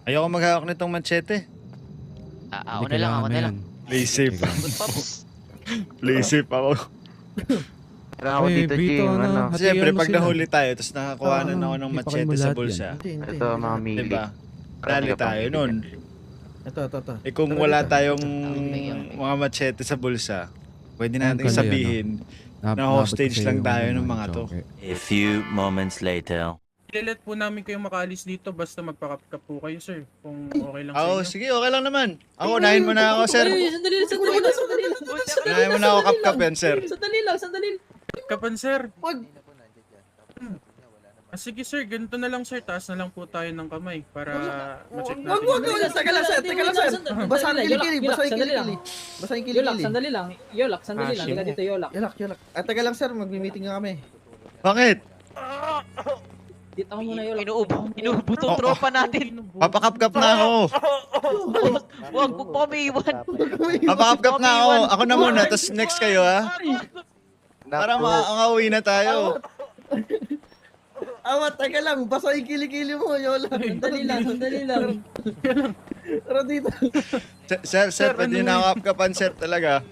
Ayoko maghawak nitong machete. Ako na lang. Play safe. Good pops. Play safe ako. Pero ako dito, Jing, ano. Siyempre, pag nahuli tayo, tapos nakakuha na ako ng machete sa bulsa. Ito, mga mili. Diba? Dali tayo nun. Ito. Eh kung wala tayong mga machete sa bulsa, pwede natin sabihin na hostage lang tayo ng mga to. A few moments later. Ilelet po namin kayong makaalis dito basta magpakapkap po kayo, sir. Kung okay lang sa Oo, inyo. sige, okay lang naman. Ako, unahin mo na ako, sir. Sandali lang. Unahin mo na ako kapkapen, sir. Sandali lang. Kapan, sir? Wag. Sige, sir. Ganito na lang, sir. Taas na lang po tayo ng kamay para ma-check natin. Wag. Teka lang, sir. Basahin kilikili. Basahin kilikili. Sandali lang. Yolak. Liga dito, Yolak. Yolak. Teka lang, sir. Magmi-meeting nga kami. Bakit? Dito ka muna, Yolak. Inuubo tong tropa natin. Papakapkap na ako. Huwag po kami iwan. Papakapkap na ako. Ako na muna, tapos next kayo, ha? Para makauwi na tayo. Teka lang. Basahin kilikili mo, Yolak. Sandali lang. Tara dito. Sir, pwede na ako kapkapan, sir, talaga.